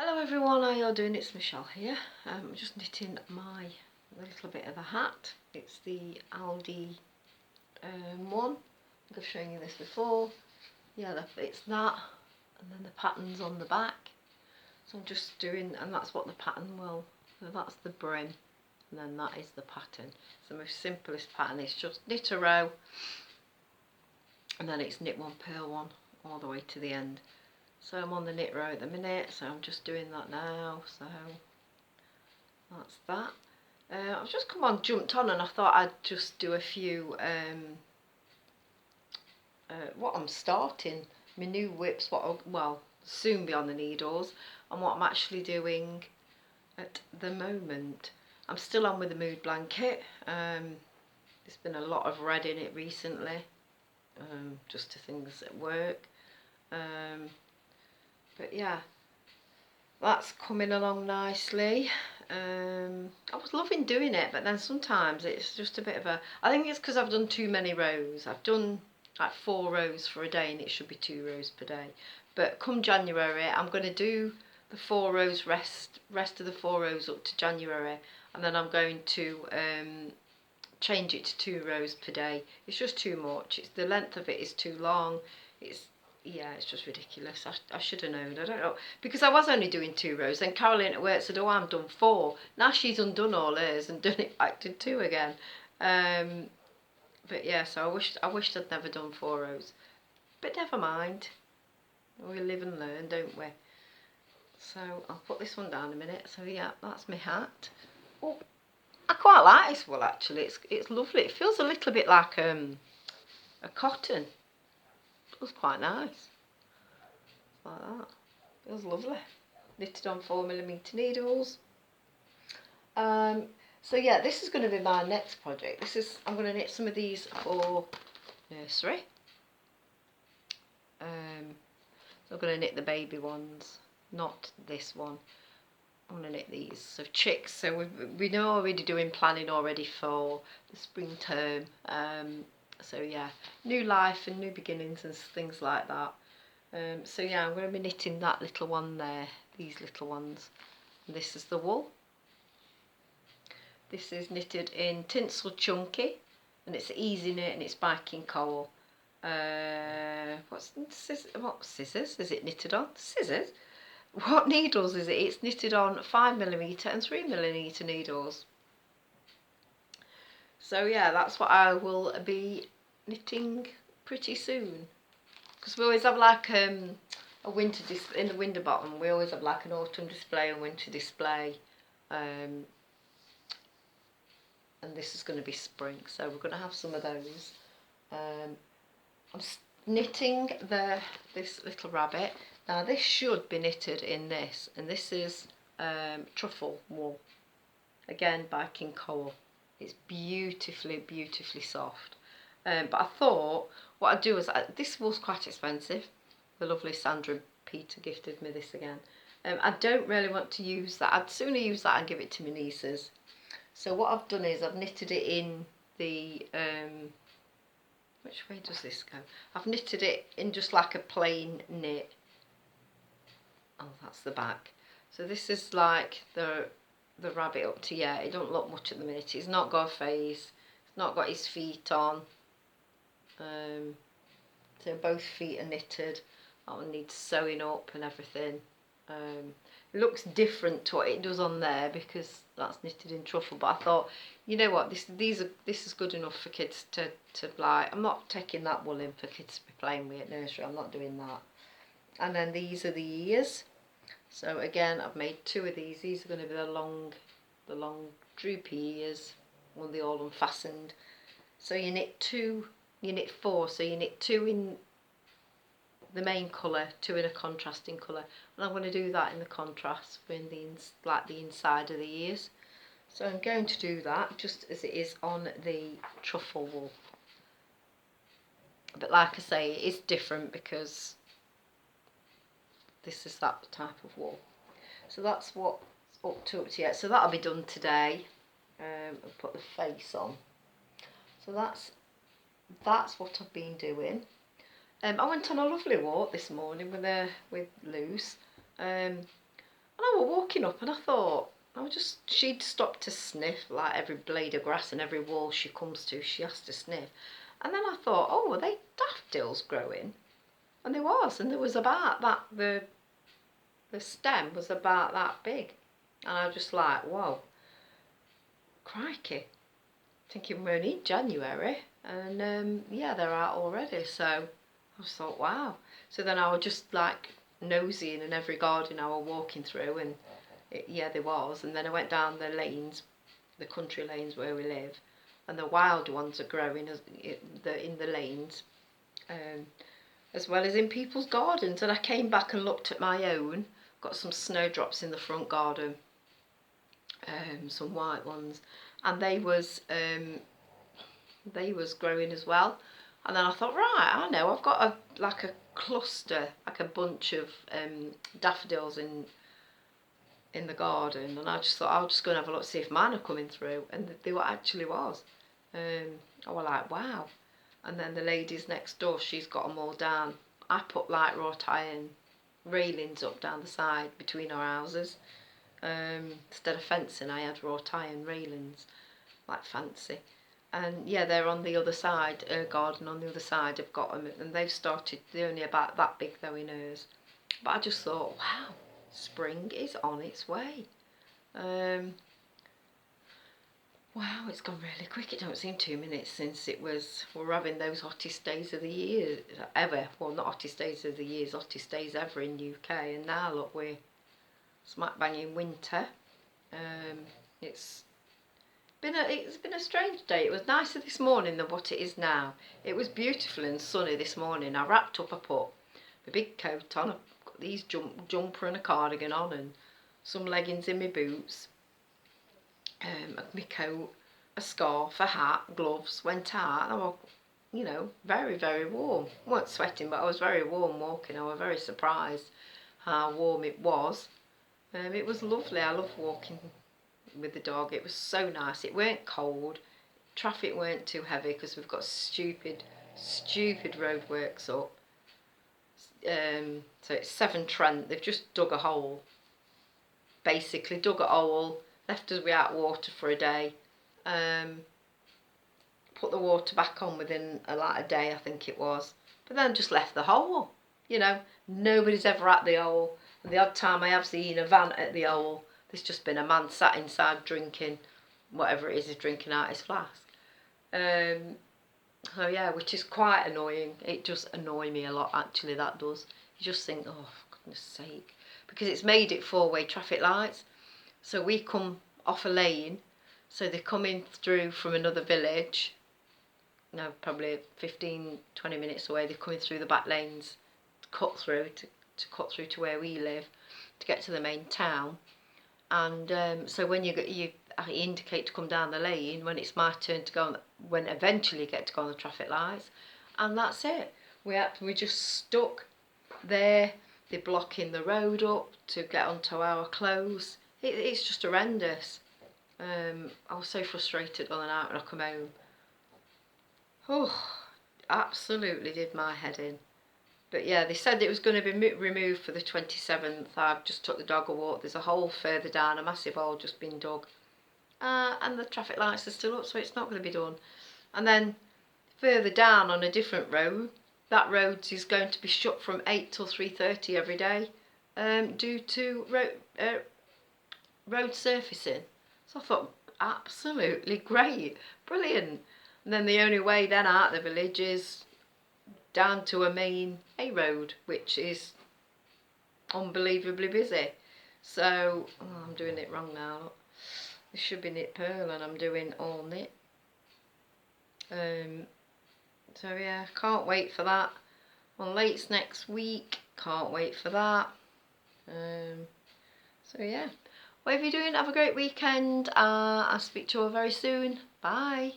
Hello everyone, how you all doing? It's Michelle here. I'm just knitting my little bit of a hat. It's the Aldi one. I think I've shown you this before. Yeah, it's that, and then the pattern's on the back. So I'm just doing, and that's what the pattern will. So that's the brim, and then that is the pattern. It's the most simplest pattern. It's just knit a row, and then it's knit one, purl one, all the way to the end. So I'm on the knit row at the minute, so I'm just doing that now, so that's that. I've just jumped on and I thought I'd just do a few, what I'm starting, my new WIPS, well, soon be on the needles, and what I'm actually doing at the moment. I'm still on with the mood blanket. There's been a lot of red in it recently, just to things at work. But yeah, that's coming along nicely. I was loving doing it, but then sometimes it's just a bit of a, I think it's because I've done too many rows. I've done like 4 rows for a day and it should be 2 rows per day. But come January, I'm going to do the 4 rows rest of the 4 rows up to January, and then I'm going to change it to 2 rows per day. It's just too much. The length of it is too long. Yeah, it's just ridiculous. I should have known. I don't know, because I was only doing 2 rows. Then Caroline at work said, "Oh, I'm done 4." Now she's undone all hers and done it back to 2 again. But yeah, so I wished I'd never done 4 rows. But never mind. We live and learn, don't we? So I'll put this one down a minute. So yeah, that's my hat. Oh, I quite like this wool actually. It's lovely. It feels a little bit like a cotton. It was quite nice, like that. It was lovely. Knitted on 4mm needles. So yeah, this is going to be my next project. I'm going to knit some of these for nursery. So I'm going to knit the baby ones, not this one. I'm going to knit these of chicks. So we know already doing planning already for the spring term. So yeah, new life and new beginnings and things like that. So yeah, I'm going to be knitting that little one there, these little ones. And this is the wool. This is knitted in Tinsel Chunky, and it's Easy Knit, and it's by King Cole. What scissors is it knitted on? Scissors? What needles is it? It's knitted on 5mm and 3mm needles. So yeah, that's what I will be knitting pretty soon. Because we always have like a winter display in the window bottom. We always have like an autumn display and winter display. And this is going to be spring, so we're going to have some of those. I'm knitting this little rabbit. Now this should be knitted in this, and this is truffle wool, again by King Cole. It's beautifully soft. But I thought what I'd do is, this wool's quite expensive. The lovely Sandra Peter gifted me this again. I don't really want to use that. I'd sooner use that and give it to my nieces. So what I've done is I've knitted it in the, which way does this go? I've knitted it in just like a plain knit. Oh, that's the back. So this is like the rabbit up to, yeah, it don't look much at the minute. He's not got a face, he's not got his feet on. So both feet are knitted. That one needs sewing up and everything. It looks different to what it does on there because that's knitted in truffle, but I thought, you know what, this is good enough for kids to like. I'm not taking that wool in for kids to be playing with at nursery. I'm not doing that. And then these are the ears. So again, I've made 2 of these. These are going to be the long droopy ears when they're all unfastened. So you knit 2, you knit 4. So you knit 2 in the main colour, 2 in a contrasting colour, and I'm going to do that in the contrast for the inside of the ears. So I'm going to do that just as it is on the truffle wool. But like I say, it is different because this is that type of wool. So that's what's up to yet. So that'll be done today. I'll put the face on. So that's what I've been doing. I went on a lovely walk this morning with Luce. I I was walking up and I thought, she'd stopped to sniff, like every blade of grass and every wall she comes to, she has to sniff. And then I thought, oh, were they daffodils growing? And there was, and there was about that, the stem was about that big. And I was just like, whoa, crikey. Thinking we're only in January, and yeah, they're out already. So I just thought, wow. So then I was just like nosying in every garden I was walking through, and yeah, there was. And then I went down the lanes, the country lanes where we live, and the wild ones are growing in the lanes, as well as in people's gardens. And I came back and looked at my own. Got some snowdrops in the front garden, some white ones, and they was growing as well. And then I thought, right, I know, I've got a cluster, like a bunch of daffodils in the garden, and I just thought I'll just go and have a look, see if mine are coming through, and they were actually was. I was like, wow. And then the ladies next door, she's got them all down. I put like wrought iron railings up down the side between our houses. Instead of fencing, I had wrought iron railings, like fancy. And yeah, they're on the other side, garden on the other side. I've got them, and they've started. They're only about that big though in hers. But I just thought, wow, spring is on its way. Wow, it's gone really quick. It don't seem 2 minutes since we're having those hottest days of the year ever. Well, not hottest days of the year, hottest days ever in UK. And now look, we're smack bang in winter. It's been a strange day. It was nicer this morning than what it is now. It was beautiful and sunny this morning. I wrapped up, I put my big coat on, I've got these jumper and a cardigan on, and some leggings in my boots, my coat, a scarf, a hat, gloves. Went out and I was, you know, very, very warm. I wasn't sweating, but I was very warm walking. I was very surprised how warm it was. It was lovely. I love walking with the dog. It was so nice. It weren't cold. Traffic weren't too heavy because we've got stupid roadworks up. So it's Severn Trent. They've just dug a hole. Basically dug a hole, left us without water for a day. Put the water back on within like a day, I think it was. But then just left the hole. You know, nobody's ever at the hole. And the odd time I have seen a van at the hole, there's just been a man sat inside drinking whatever it is he's drinking out his flask. So yeah, which is quite annoying. It does annoy me a lot, actually, that does. You just think, oh, for goodness sake. Because it's made it four-way traffic lights. So we come off a lane, so they're coming through from another village. No, probably 15, 20 minutes away. They're coming through the back lanes to cut through to where we live, to get to the main town. And so when I indicate to come down the lane when it's my turn to go on, when eventually get to go on the traffic lights, and that's it. We just stuck there. They're blocking the road up to get onto our clothes. It's just horrendous. I was so frustrated on the night when I come home. Oh, absolutely did my head in. But yeah, they said it was going to be removed for the 27th. I've just took the dog a walk. There's a hole further down, a massive hole just been dug. And the traffic lights are still up, so it's not going to be done. And then further down on a different road, that road is going to be shut from 8 till 3:30 every day, due to road surfacing. So I thought, absolutely great, brilliant. And then the only way then out of the village is down to a main A road, which is unbelievably busy. So I'm doing it wrong now. Look. This should be knit pearl, and I'm doing all knit. So yeah, can't wait for that. On lates next week, can't wait for that. So yeah, whatever you're doing, have a great weekend. I'll speak to you all very soon. Bye.